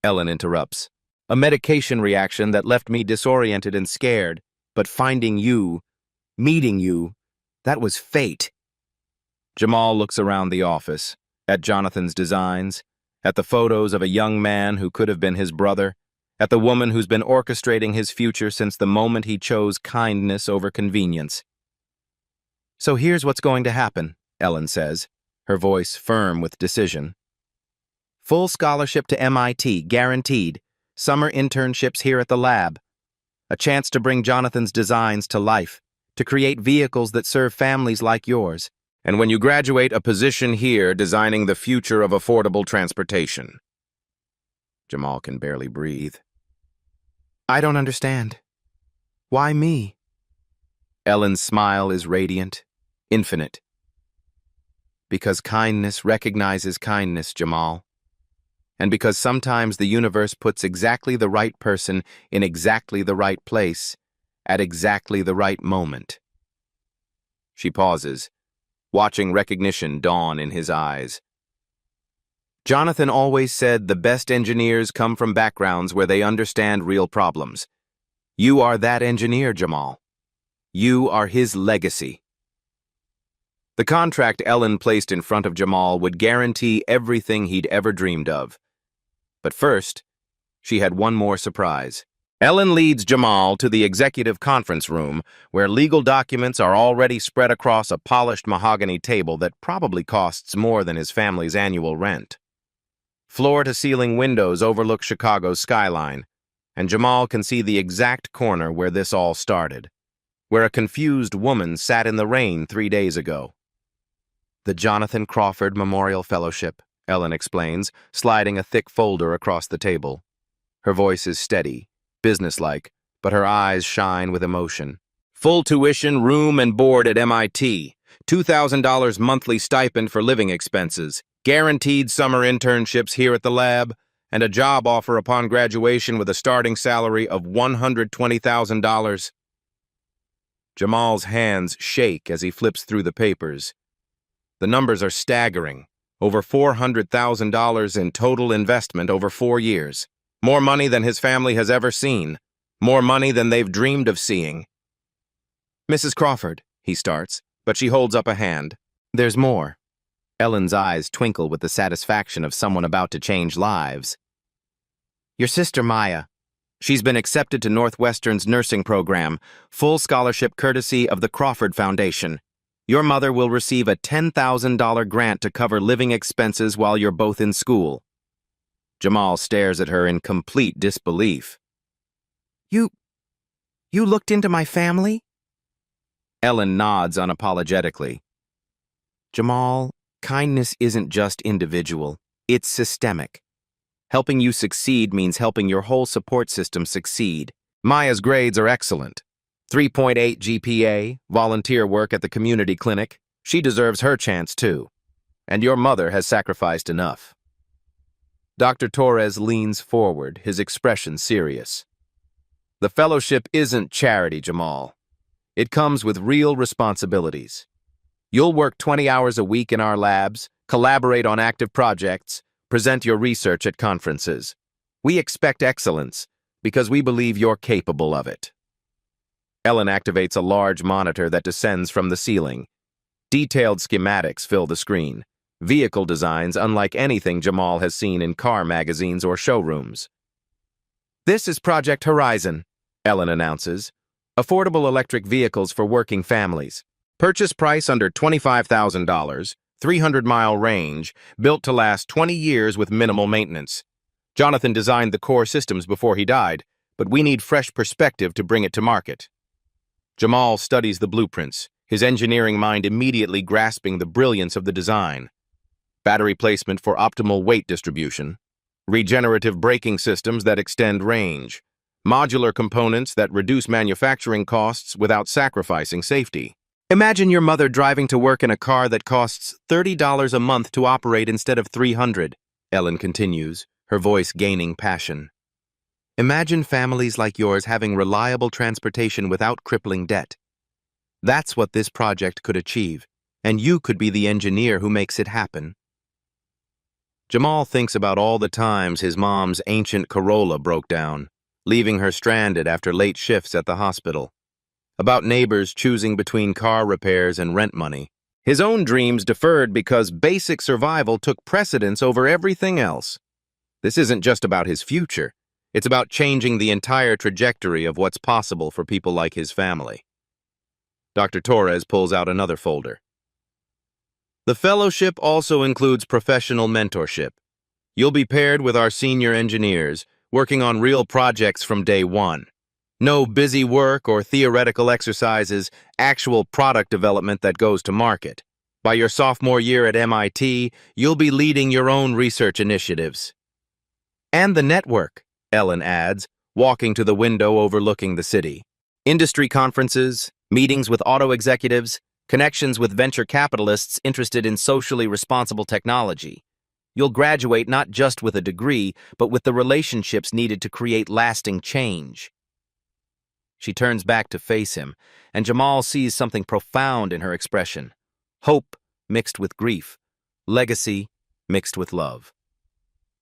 Ellen interrupts. A medication reaction that left me disoriented and scared. But finding you, meeting you, that was fate. Jamal looks around the office, at Jonathan's designs, at the photos of a young man who could have been his brother, at the woman who's been orchestrating his future since the moment he chose kindness over convenience. So here's what's going to happen, Ellen says, her voice firm with decision. Full scholarship to MIT, guaranteed. Summer internships here at the lab. A chance to bring Jonathan's designs to life, to create vehicles that serve families like yours. And when you graduate, a position here designing the future of affordable transportation. Jamal can barely breathe. I don't understand. Why me? Ellen's smile is radiant, infinite. Because kindness recognizes kindness, Jamal. And because sometimes the universe puts exactly the right person in exactly the right place, at exactly the right moment. She pauses, watching recognition dawn in his eyes. Jonathan always said the best engineers come from backgrounds where they understand real problems. You are that engineer, Jamal. You are his legacy. The contract Ellen placed in front of Jamal would guarantee everything he'd ever dreamed of. But first, she had one more surprise. Ellen leads Jamal to the executive conference room, where legal documents are already spread across a polished mahogany table that probably costs more than his family's annual rent. Floor-to-ceiling windows overlook Chicago's skyline, and Jamal can see the exact corner where this all started, where a confused woman sat in the rain 3 days ago. The Jonathan Crawford Memorial Fellowship, Ellen explains, sliding a thick folder across the table. Her voice is steady, businesslike, but her eyes shine with emotion. Full tuition, room and board at MIT, $2,000 monthly stipend for living expenses, guaranteed summer internships here at the lab, and a job offer upon graduation with a starting salary of $120,000. Jamal's hands shake as he flips through the papers. The numbers are staggering. Over $400,000 in total investment over 4 years. More money than his family has ever seen. More money than they've dreamed of seeing. Mrs. Crawford, he starts, but she holds up a hand. There's more. Ellen's eyes twinkle with the satisfaction of someone about to change lives. Your sister Maya. She's been accepted to Northwestern's nursing program, full scholarship courtesy of the Crawford Foundation. Your mother will receive a $10,000 grant to cover living expenses while you're both in school. Jamal stares at her in complete disbelief. You looked into my family? Ellen nods unapologetically. Jamal, kindness isn't just individual, it's systemic. Helping you succeed means helping your whole support system succeed. Maya's grades are excellent. 3.8 GPA, volunteer work at the community clinic. She deserves her chance too. And your mother has sacrificed enough. Dr. Torres leans forward, his expression serious. The fellowship isn't charity, Jamal. It comes with real responsibilities. You'll work 20 hours a week in our labs, collaborate on active projects, present your research at conferences. We expect excellence because we believe you're capable of it. Ellen activates a large monitor that descends from the ceiling. Detailed schematics fill the screen. Vehicle designs unlike anything Jamal has seen in car magazines or showrooms. This is Project Horizon, Ellen announces. Affordable electric vehicles for working families. Purchase price under $25,000, 300-mile range, built to last 20 years with minimal maintenance. Jonathan designed the core systems before he died, but we need fresh perspective to bring it to market. Jamal studies the blueprints, his engineering mind immediately grasping the brilliance of the design. Battery placement for optimal weight distribution, regenerative braking systems that extend range, modular components that reduce manufacturing costs without sacrificing safety. Imagine your mother driving to work in a car that costs $30 a month to operate instead of $300, Ellen continues, her voice gaining passion. Imagine families like yours having reliable transportation without crippling debt. That's what this project could achieve, and you could be the engineer who makes it happen. Jamal thinks about all the times his mom's ancient Corolla broke down, leaving her stranded after late shifts at the hospital. About neighbors choosing between car repairs and rent money. His own dreams deferred because basic survival took precedence over everything else. This isn't just about his future. It's about changing the entire trajectory of what's possible for people like his family. Dr. Torres pulls out another folder. The fellowship also includes professional mentorship. You'll be paired with our senior engineers, working on real projects from day one. No busy work or theoretical exercises, actual product development that goes to market. By your sophomore year at MIT, you'll be leading your own research initiatives. And the network, Ellen adds, walking to the window overlooking the city. Industry conferences, meetings with auto executives, connections with venture capitalists interested in socially responsible technology. You'll graduate not just with a degree, but with the relationships needed to create lasting change. She turns back to face him, and Jamal sees something profound in her expression. Hope mixed with grief, legacy mixed with love.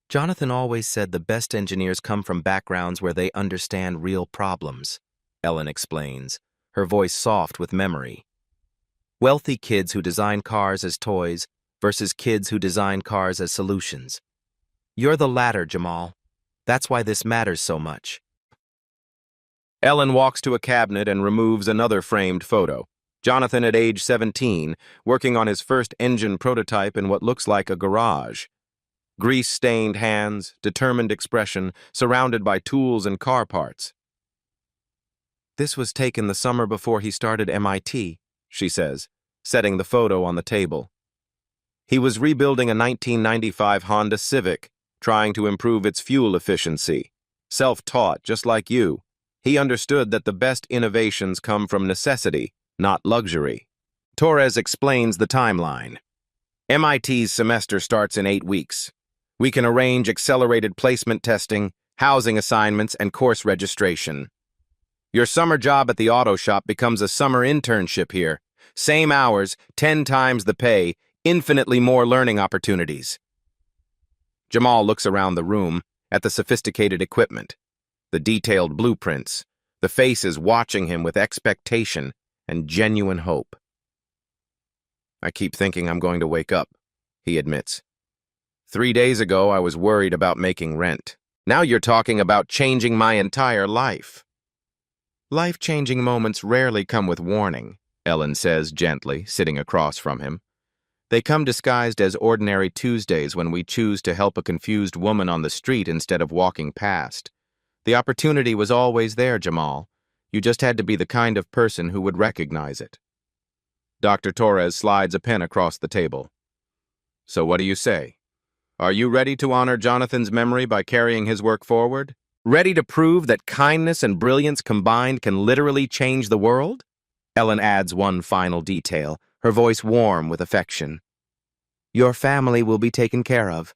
Jonathan always said the best engineers come from backgrounds where they understand real problems, Ellen explains, her voice soft with memory. Wealthy kids who design cars as toys versus kids who design cars as solutions. You're the latter, Jamal. That's why this matters so much. Ellen walks to a cabinet and removes another framed photo. Jonathan at age 17, working on his first engine prototype in what looks like a garage. Grease-stained hands, determined expression, surrounded by tools and car parts. This was taken the summer before he started MIT, she says, setting the photo on the table. He was rebuilding a 1995 Honda Civic, trying to improve its fuel efficiency. Self-taught, just like you, he understood that the best innovations come from necessity, not luxury. Torres explains the timeline. MIT's semester starts in 8 weeks. We can arrange accelerated placement testing, housing assignments, and course registration. Your summer job at the auto shop becomes a summer internship here. Same hours, 10 times the pay, infinitely more learning opportunities. Jamal looks around the room at the sophisticated equipment, the detailed blueprints, the faces watching him with expectation and genuine hope. I keep thinking I'm going to wake up, he admits. 3 days ago, I was worried about making rent. Now you're talking about changing my entire life. Life-changing moments rarely come with warning, Ellen says gently, sitting across from him. They come disguised as ordinary Tuesdays when we choose to help a confused woman on the street instead of walking past. The opportunity was always there, Jamal. You just had to be the kind of person who would recognize it. Dr. Torres slides a pen across the table. So what do you say? Are you ready to honor Jonathan's memory by carrying his work forward? Ready to prove that kindness and brilliance combined can literally change the world? Ellen adds one final detail, her voice warm with affection. Your family will be taken care of.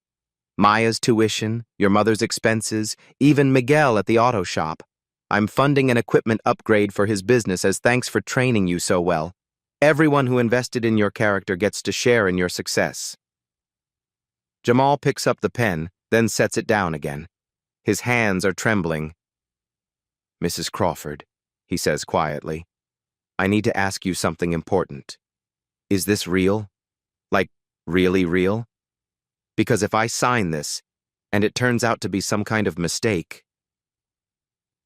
Maya's tuition, your mother's expenses, even Miguel at the auto shop. I'm funding an equipment upgrade for his business as thanks for training you so well. Everyone who invested in your character gets to share in your success. Jamal picks up the pen, then sets it down again. His hands are trembling. Mrs. Crawford, he says quietly, I need to ask you something important. Is this real? Like, really real? Because if I sign this, and it turns out to be some kind of mistake...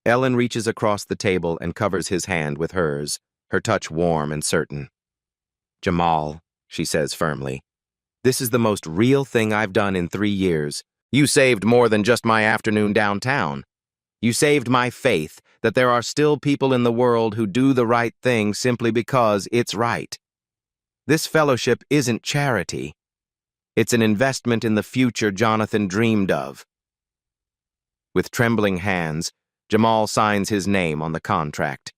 Ellen reaches across the table and covers his hand with hers, her touch warm and certain. Jamal, she says firmly, this is the most real thing I've done in 3 years. You saved more than just my afternoon downtown. You saved my faith that there are still people in the world who do the right thing simply because it's right. This fellowship isn't charity. It's an investment in the future Jonathan dreamed of. With trembling hands, Jamal signs his name on the contract.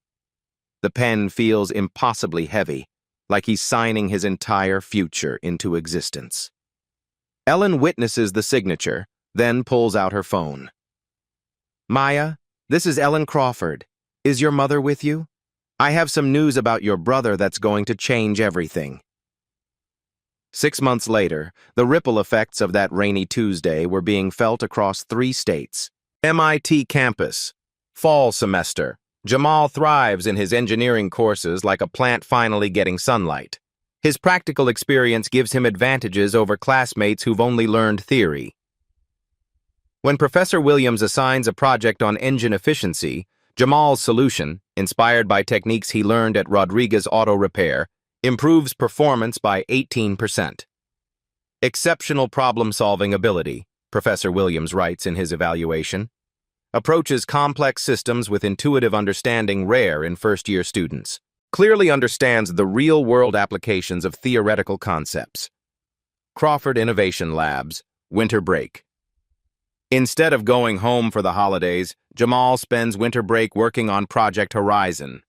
The pen feels impossibly heavy, like he's signing his entire future into existence. Ellen witnesses the signature, then pulls out her phone. Maya, this is Ellen Crawford. Is your mother with you? I have some news about your brother that's going to change everything. 6 months later, the ripple effects of that rainy Tuesday were being felt across 3 states. MIT campus. Fall semester. Jamal thrives in his engineering courses like a plant finally getting sunlight. His practical experience gives him advantages over classmates who've only learned theory. When Professor Williams assigns a project on engine efficiency, Jamal's solution, inspired by techniques he learned at Rodriguez Auto Repair, improves performance by 18%. Exceptional problem-solving ability, Professor Williams writes in his evaluation, approaches complex systems with intuitive understanding rare in first-year students, clearly understands the real-world applications of theoretical concepts. Crawford Innovation Labs, winter break. Instead of going home for the holidays, Jamal spends winter break working on Project Horizon.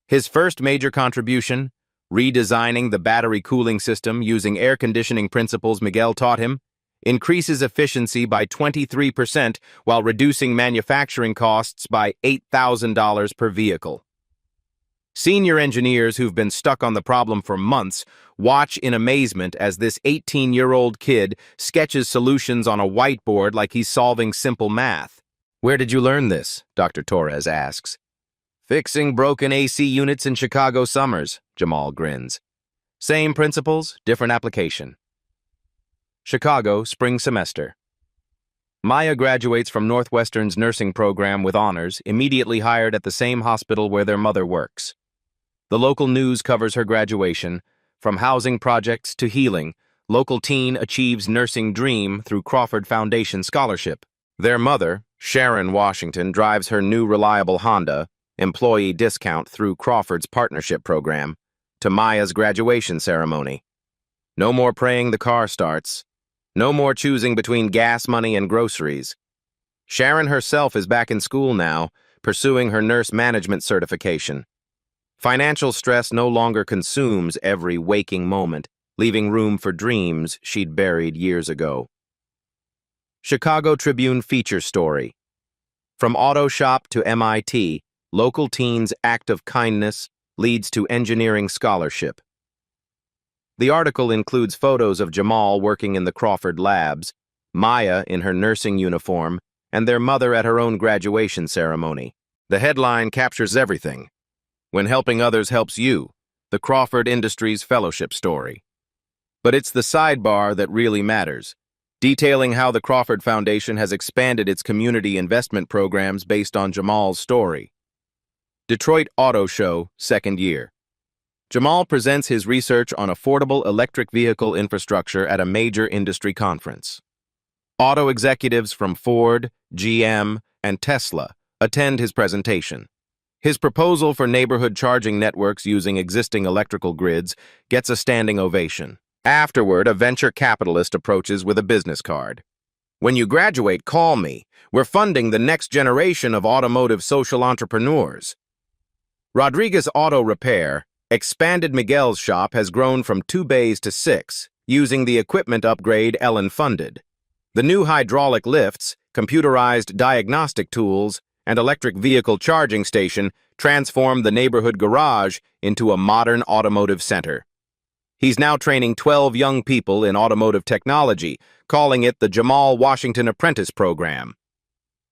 His first major contribution, redesigning the battery cooling system using air conditioning principles Miguel taught him, increases efficiency by 23% while reducing manufacturing costs by $8,000 per vehicle. Senior engineers who've been stuck on the problem for months watch in amazement as this 18-year-old kid sketches solutions on a whiteboard like he's solving simple math. "Where did you learn this?" Dr. Torres asks. "Fixing broken AC units in Chicago summers," Jamal grins. "Same principles, different application." Chicago, spring semester. Maya graduates from Northwestern's nursing program with honors, immediately hired at the same hospital where their mother works. The local news covers her graduation. From housing projects to healing, local teen achieves nursing dream through Crawford Foundation scholarship. Their mother, Sharon Washington, drives her new reliable Honda, employee discount through Crawford's partnership program, to Maya's graduation ceremony. No more praying the car starts. No more choosing between gas money and groceries. Sharon herself is back in school now, pursuing her nurse management certification. Financial stress no longer consumes every waking moment, leaving room for dreams she'd buried years ago. Chicago Tribune feature story. From auto shop to MIT, local teens' act of kindness leads to engineering scholarship. The article includes photos of Jamal working in the Crawford labs, Maya in her nursing uniform, and their mother at her own graduation ceremony. The headline captures everything. "When helping others helps you," the Crawford Industries Fellowship story. But it's the sidebar that really matters, detailing how the Crawford Foundation has expanded its community investment programs based on Jamal's story. Detroit Auto Show, second year. Jamal presents his research on affordable electric vehicle infrastructure at a major industry conference. Auto executives from Ford, GM, and Tesla attend his presentation. His proposal for neighborhood charging networks using existing electrical grids gets a standing ovation. Afterward, a venture capitalist approaches with a business card. "When you graduate, call me. We're funding the next generation of automotive social entrepreneurs." Rodriguez Auto Repair, expanded Miguel's shop, has grown from 2 bays to 6, using the equipment upgrade Ellen funded. The new hydraulic lifts, computerized diagnostic tools, and electric vehicle charging station transformed the neighborhood garage into a modern automotive center. He's now training 12 young people in automotive technology, calling it the Jamal Washington Apprentice Program.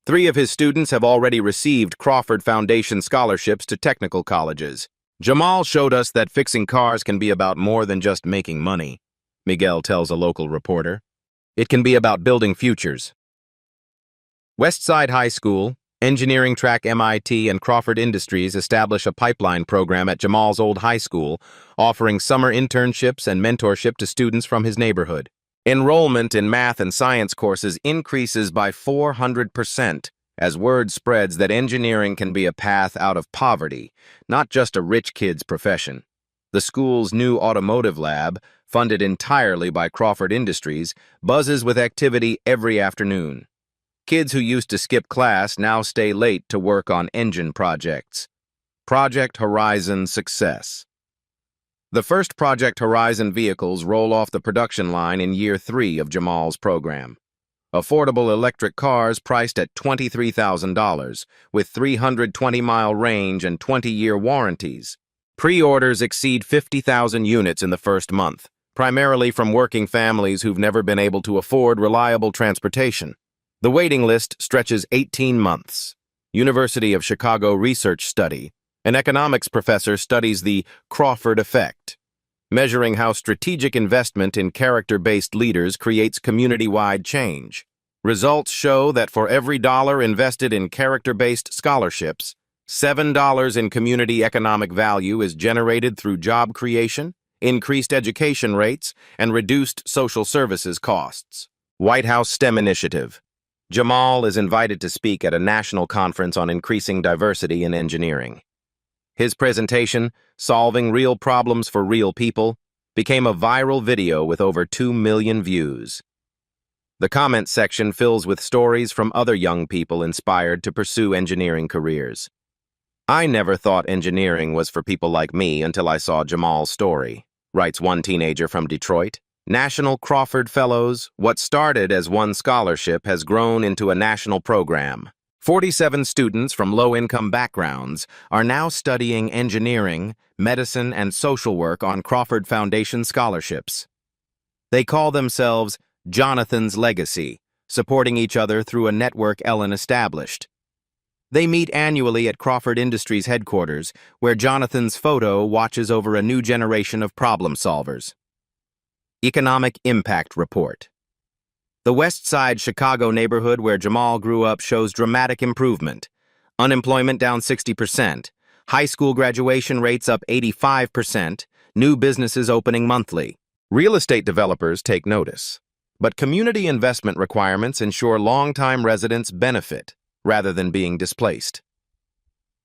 3 of his students have already received Crawford Foundation scholarships to technical colleges. "Jamal showed us that fixing cars can be about more than just making money," Miguel tells a local reporter. "It can be about building futures." Westside High School, engineering track MIT, and Crawford Industries establish a pipeline program at Jamal's old high school, offering summer internships and mentorship to students from his neighborhood. Enrollment in math and science courses increases by 400%, as word spreads that engineering can be a path out of poverty, not just a rich kid's profession. The school's new automotive lab, funded entirely by Crawford Industries, buzzes with activity every afternoon. Kids who used to skip class now stay late to work on engine projects. Project Horizon success. The first Project Horizon vehicles roll off the production line in year 3 of Jamal's program. Affordable electric cars priced at $23,000, with 320-mile range and 20-year warranties. Pre-orders exceed 50,000 units in the first month, primarily from working families who've never been able to afford reliable transportation. The waiting list stretches 18 months. University of Chicago research study. An economics professor studies the Crawford effect, measuring how strategic investment in character-based leaders creates community-wide change. Results show that for every $1 invested in character-based scholarships, $7 in community economic value is generated through job creation, increased education rates, and reduced social services costs. White House STEM Initiative. Jamal is invited to speak at a national conference on increasing diversity in engineering. His presentation, Solving Real Problems for Real People, became a viral video with over 2 million views. The comment section fills with stories from other young people inspired to pursue engineering careers. "I never thought engineering was for people like me until I saw Jamal's story," writes one teenager from Detroit. National Crawford Fellows, what started as one scholarship has grown into a national program. 47 students from low-income backgrounds are now studying engineering, medicine, and social work on Crawford Foundation scholarships. They call themselves Jonathan's Legacy, supporting each other through a network Ellen established. They meet annually at Crawford Industries headquarters, where Jonathan's photo watches over a new generation of problem solvers. Economic Impact Report. The West Side Chicago neighborhood where Jamal grew up shows dramatic improvement. Unemployment down 60%, high school graduation rates up 85%, new businesses opening monthly. Real estate developers take notice, but community investment requirements ensure long-time residents benefit rather than being displaced.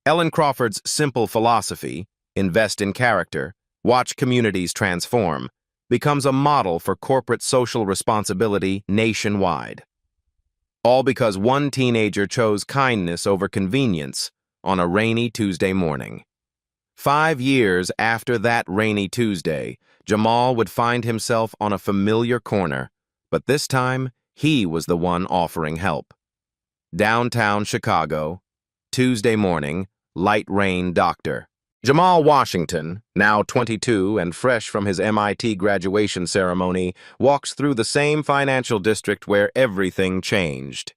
Ellen Crawford's simple philosophy, invest in character, watch communities transform, becomes a model for corporate social responsibility nationwide. All because one teenager chose kindness over convenience on a rainy Tuesday morning. 5 years after that rainy Tuesday, Jamal would find himself on a familiar corner, but this time he was the one offering help. Downtown Chicago, Tuesday morning, light rain doctor. Jamal Washington, now 22 and fresh from his MIT graduation ceremony, walks through the same financial district where everything changed.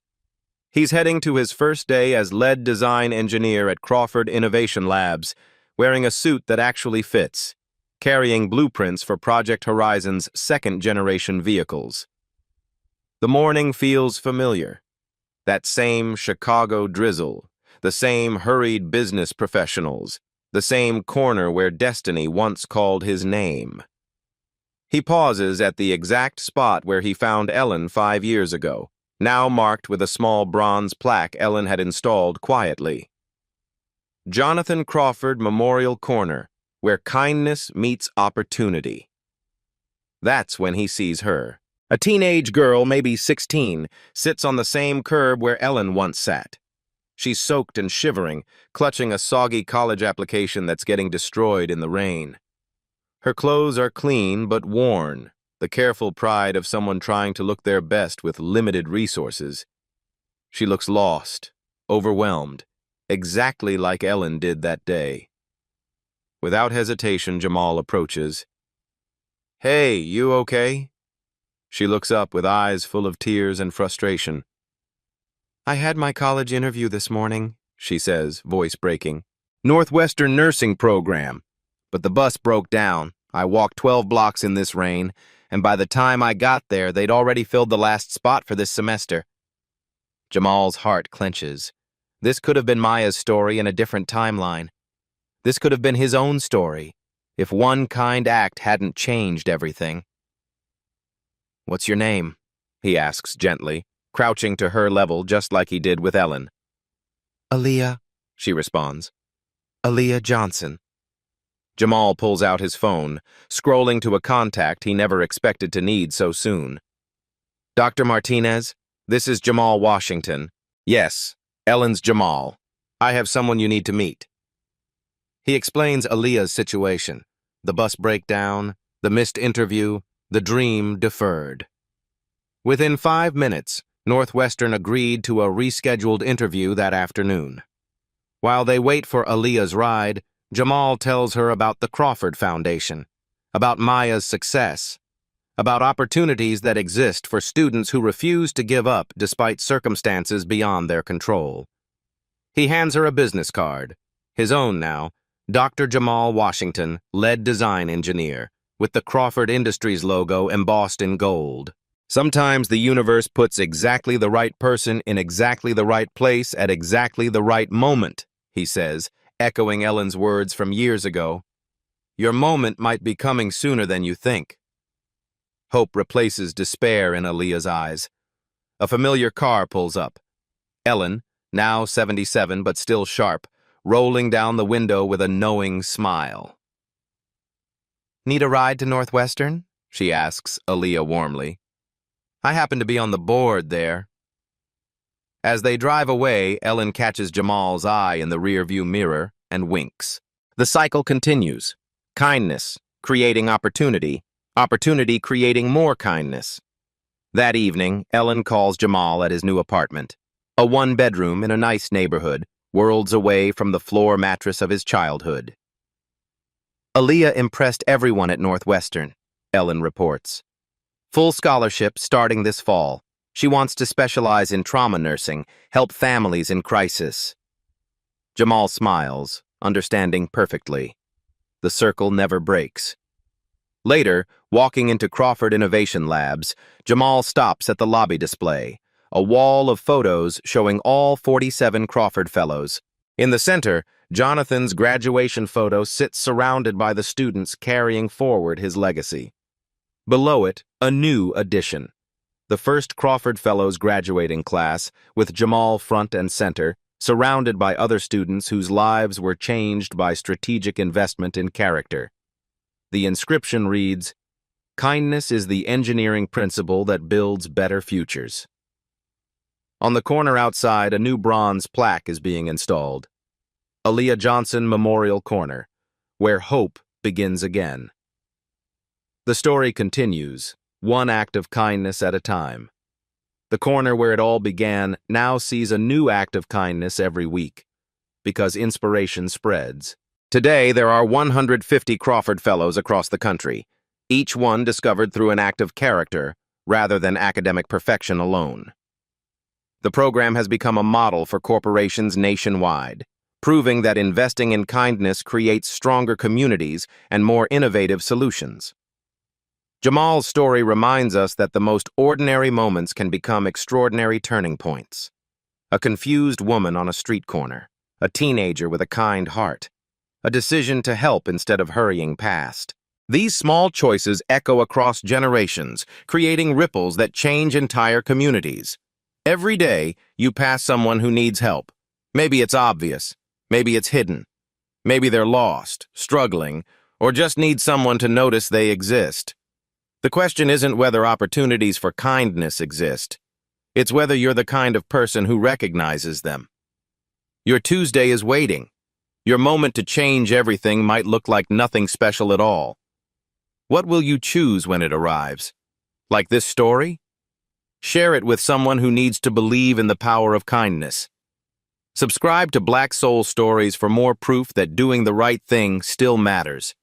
He's heading to his first day as lead design engineer at Crawford Innovation Labs, wearing a suit that actually fits, carrying blueprints for Project Horizon's second-generation vehicles. The morning feels familiar. That same Chicago drizzle, the same hurried business professionals, the same corner where destiny once called his name. He pauses at the exact spot where he found Ellen 5 years ago, now marked with a small bronze plaque Ellen had installed quietly. Jonathan Crawford Memorial Corner, where kindness meets opportunity. That's when he sees her. A teenage girl, maybe 16, sits on the same curb where Ellen once sat. She's soaked and shivering, clutching a soggy college application that's getting destroyed in the rain. Her clothes are clean but worn, the careful pride of someone trying to look their best with limited resources. She looks lost, overwhelmed, exactly like Ellen did that day. Without hesitation, Jamal approaches. "Hey, you okay?" She looks up with eyes full of tears and frustration. "I had my college interview this morning," she says, voice breaking. "Northwestern nursing program. But the bus broke down. I walked 12 blocks in this rain, and by the time I got there, they'd already filled the last spot for this semester." Jamal's heart clenches. This could have been Maya's story in a different timeline. This could have been his own story, if one kind act hadn't changed everything. "What's your name?" he asks gently, crouching to her level just like he did with Ellen. "Aaliyah," she responds. "Aaliyah Johnson." Jamal pulls out his phone, scrolling to a contact he never expected to need so soon. "Dr. Martinez, this is Jamal Washington." "Yes, Ellen's Jamal. I have someone you need to meet." He explains Aaliyah's situation, the bus breakdown, the missed interview, the dream deferred. Within 5 minutes, Northwestern agreed to a rescheduled interview that afternoon. While they wait for Aaliyah's ride, Jamal tells her about the Crawford Foundation, about Maya's success, about opportunities that exist for students who refuse to give up despite circumstances beyond their control. He hands her a business card, his own now, Dr. Jamal Washington, lead design engineer, with the Crawford Industries logo embossed in gold. Sometimes the universe puts exactly the right person in exactly the right place at exactly the right moment, he says, echoing Ellen's words from years ago. Your moment might be coming sooner than you think. Hope replaces despair in Aaliyah's eyes. A familiar car pulls up. Ellen, now 77 but still sharp, rolling down the window with a knowing smile. "Need a ride to Northwestern?" she asks Aaliyah warmly. "I happen to be on the board there." As they drive away, Ellen catches Jamal's eye in the rearview mirror and winks. The cycle continues. Kindness, creating opportunity, opportunity creating more kindness. That evening, Ellen calls Jamal at his new apartment. A one-bedroom in a nice neighborhood, worlds away from the floor mattress of his childhood. Aaliyah impressed everyone at Northwestern, Ellen reports. Full scholarship starting this fall. She wants to specialize in trauma nursing, help families in crisis. Jamal smiles, understanding perfectly. The circle never breaks. Later, walking into Crawford Innovation Labs, Jamal stops at the lobby display, a wall of photos showing all 47 Crawford Fellows. In the center, Jonathan's graduation photo sits surrounded by the students carrying forward his legacy. Below it, a new addition. The first Crawford Fellows graduating class, with Jamal front and center, surrounded by other students whose lives were changed by strategic investment in character. The inscription reads, "Kindness is the engineering principle that builds better futures." On the corner outside, a new bronze plaque is being installed. Aaliyah Johnson Memorial Corner, where hope begins again. The story continues, one act of kindness at a time. The corner where it all began now sees a new act of kindness every week, because inspiration spreads. Today, there are 150 Crawford Fellows across the country, each one discovered through an act of character rather than academic perfection alone. The program has become a model for corporations nationwide, proving that investing in kindness creates stronger communities and more innovative solutions. Jamal's story reminds us that the most ordinary moments can become extraordinary turning points. A confused woman on a street corner, a teenager with a kind heart, a decision to help instead of hurrying past. These small choices echo across generations, creating ripples that change entire communities. Every day, you pass someone who needs help. Maybe it's obvious, maybe it's hidden, maybe they're lost, struggling, or just need someone to notice they exist. The question isn't whether opportunities for kindness exist. It's whether you're the kind of person who recognizes them. Your Tuesday is waiting. Your moment to change everything might look like nothing special at all. What will you choose when it arrives? Like this story? Share it with someone who needs to believe in the power of kindness. Subscribe to Black Soul Stories for more proof that doing the right thing still matters.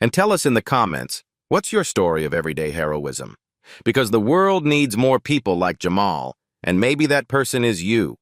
And tell us in the comments, what's your story of everyday heroism? Because the world needs more people like Jamal, and maybe that person is you.